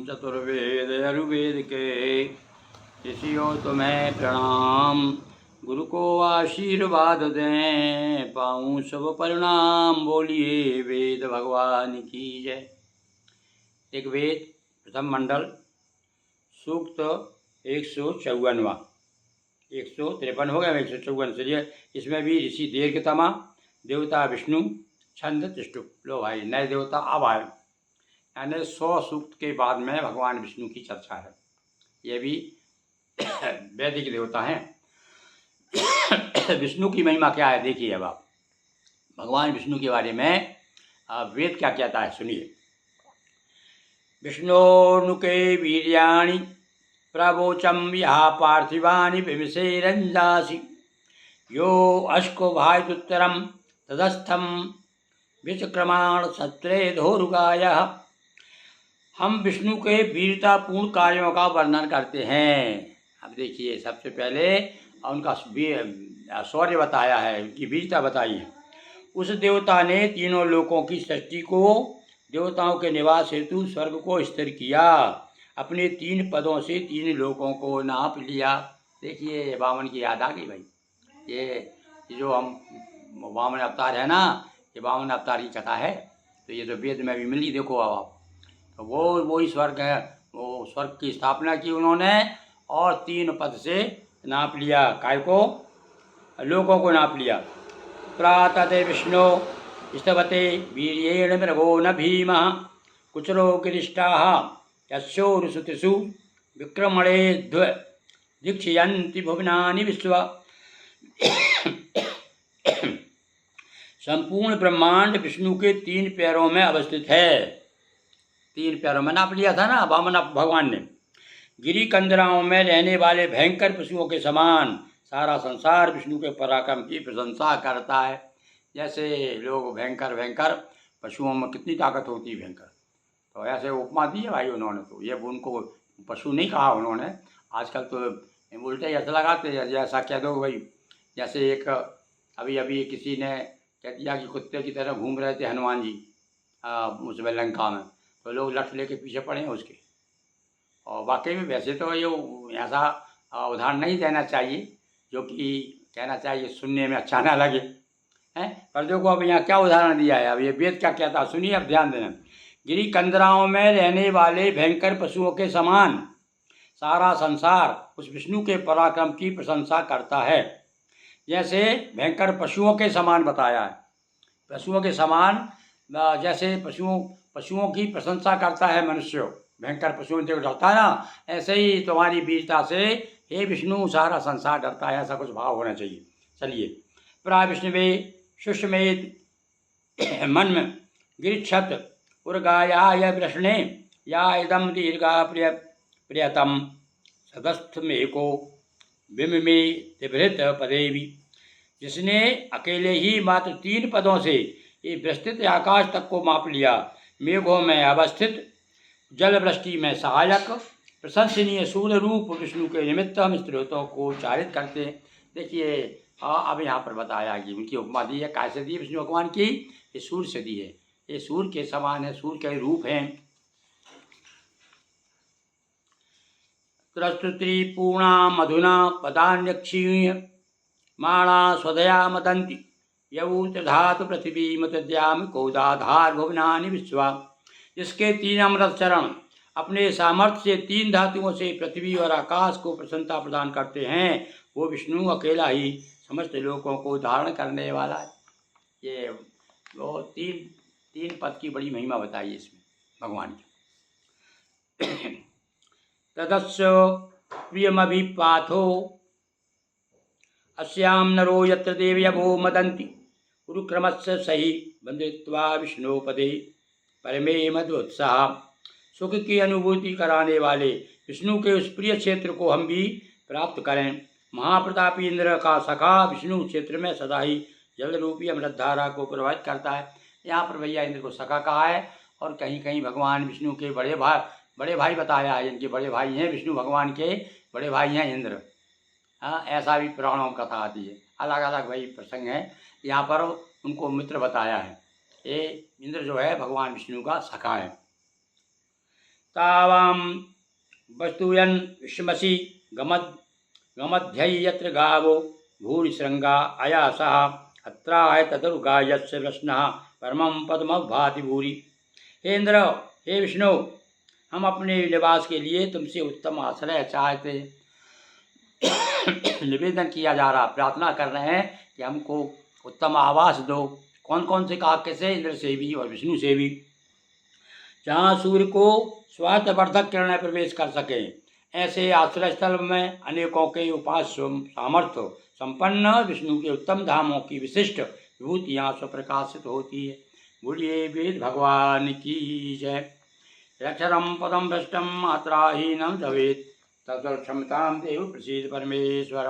चतुर्वेद अरुवेद के ऋषियों तुम्हें प्रणाम। गुरु को आशीर्वाद दें, पाऊँ शुभ परिणाम। बोलिए वेद भगवान की जय। एक वेद प्रथम मंडल सूक्त 154वां, 153 हो गया, 154 चलिए। इसमें भी ऋषि दीर्घतमा, देवता विष्णु, छंद त्रिष्टुप। लो भाई, नए देवता अब आए, यानी 100 सूक्त के बाद में भगवान विष्णु की चर्चा है। ये भी वैदिक देवता हैं। विष्णु की महिमा क्या है देखिए। अब आप भगवान विष्णु के बारे में वेद क्या कहता है सुनिए। विष्णोर्नुके वीर्याणि प्रवोचम यहा पार्थिवानि विमसेरंजासि यो अश्को भाइतुत्तरम तदस्थम विचक्रमाण सत्रे धोरुगायः। हम विष्णु के वीरतापूर्ण कार्यों का वर्णन करते हैं। अब देखिए, सबसे पहले उनका शौर्य बताया है, उनकी वीरता बताई है। उस देवता ने तीनों लोकों की सृष्टि को, देवताओं के निवास हेतु स्वर्ग को स्थिर किया। अपने 3 पदों से 3 लोकों को नाप लिया। देखिए, वामन की याद आ गई भाई। ये जो हम वामन अवतार है ना, ये वामन अवतार की कथा है। तो ये तो वेद में भी मिली। देखो अब आप, तो वही स्वर्ग है। वो स्वर्ग की स्थापना की उन्होंने और 3 पद से नाप लिया। काय को? लोकों को नाप लिया। प्रातते विष्णु स्तवते वीर्येण मृगो न भीमः कुचरो गिरिष्टाः यस्योरुसुतिषु विक्रमणे दीक्षयन्ति भुवनानि विश्व। संपूर्ण ब्रह्मांड विष्णु के 3 पैरों में अवस्थित है। 3 पैरों में नाप लिया था ना वामन भगवान ने। गिरी कंदराओं में रहने वाले भयंकर पशुओं के समान सारा संसार विष्णु के पराक्रम की प्रशंसा करता है। जैसे लोग भयंकर पशुओं में कितनी ताकत होती है, भयंकर, तो ऐसे उपमा दी है भाई उन्होंने। तो ये उनको पशु नहीं कहा उन्होंने। आजकल तो उल्टे ऐसा लगाते हैं, जैसा कह दो भाई, जैसे एक अभी किसी ने कह दिया कि कुत्ते की तरह घूम रहे थे हनुमान जी उसमें लंका में, तो लोग लठ लेके पीछे पड़े हैं उसके। और वाकई में वैसे तो ये ऐसा उदाहरण नहीं देना चाहिए, जो कि कहना चाहिए सुनने में अच्छा ना लगे हैं। पर देखो अब यहाँ क्या उदाहरण दिया है। अब ये वेद क्या कहता है सुनिए, अब ध्यान देना। गिरी कंदराओं में रहने वाले भयंकर पशुओं के समान सारा संसार उस विष्णु के पराक्रम की प्रशंसा करता है। जैसे भयंकर पशुओं के समान बताया है। पशुओं के समान, जैसे पशुओं की प्रशंसा करता है मनुष्य, भयंकर पशुओं से डरता है ना, ऐसे ही तुम्हारी वीरता से हे विष्णु सारा संसार डरता है। ऐसा कुछ भाव होना चाहिए। चलिए। प्रा विष्णुवे सुषमेत मन गिरिक्षत उर्गायाय वृष्णे या इदम दीर्घा प्रियतम सदस्थमेको विमिमे तिभृत पदेवी। जिसने अकेले ही मात्र 3 पदों से ये विस्तृत आकाश तक को माप लिया, मेघों में अवस्थित, जल वृष्टि में सहायक, प्रशंसनीय सूर्य रूप विष्णु के निमित्त हम स्त्रोतों को चारित करते हैं। देखिए, अब यहाँ पर बताया कि उनकी उपमा दी है। कैसे दी विष्णु भगवान की? ये सूर्य से दी है। ये सूर्य के समान है, सूर्य के रूप हैं। त्रस्तुत्री पूर्णा मधुना पदान्यक्षीय माणा स्वदया मदंती यऊत धातु पृथ्वी मतद्याम कौदाधार भुवनानि विश्वा। जिसके 3 अमृत चरण अपने सामर्थ्य से 3 धातुओं से पृथ्वी और आकाश को प्रसन्नता प्रदान करते हैं, वो विष्णु अकेला ही समस्त लोकों को धारण करने वाला है। ये वो 3 पद की बड़ी महिमा बताई इसमें भगवान की। तदस्य प्रियमभिपाथो अस्याम नरो यत्र देव्यभो मदन्ति उरुक्रमस्य सही बंधित्वा विष्णुपदे परमे मधुत्साह। सुख की अनुभूति कराने वाले विष्णु के उस प्रिय क्षेत्र को हम भी प्राप्त करें। महाप्रतापी इंद्र का सखा विष्णु क्षेत्र में सदा ही जल रूपी अमृतधारा को प्रवाहित करता है। यहाँ पर भैया इंद्र को सखा कहा है, और कहीं कहीं भगवान विष्णु के बड़े भाई बताया है। इनके बड़े भाई हैं, विष्णु भगवान के बड़े भाई हैं इंद्र। हाँ, ऐसा भी पुराणों में कथा आती है। अलग अलग भाई प्रसंग है। यहाँ पर उनको मित्र बताया है। ये इंद्र जो है भगवान विष्णु का सखा है। तावां वस्तुयन् विश्मसि गमध्यै यत्र गावो भूरिशृङ्गा अयासः अत्राय तदुर्गायस्य प्रश्नः परमं पदमभाति भूरि। हे इंद्र, हे विष्णु, हम अपने निवास के लिए तुमसे उत्तम आश्रय चाहते निवेदन किया जा रहा, प्रार्थना कर रहे हैं कि हमको उत्तम आवास दो। कौन कौन से कहा, कैसे? इंद्र से भी और विष्णु से भी। जहाँ सूर्य को स्वास्थ्यवर्धक किरणें प्रवेश कर सकें, ऐसे आश्रय स्थल में अनेकों के उपास्य सामर्थ्य संपन्न विष्णु के उत्तम धामों की विशिष्ट विभूतियाँ स्वप्रकाशित होती है। बोलिए वेद भगवान की जय। अक्षरम पदम भ्रष्टम मात्राहीनम भवेत् तत्क्षमतां देव प्रसीद परमेश्वर।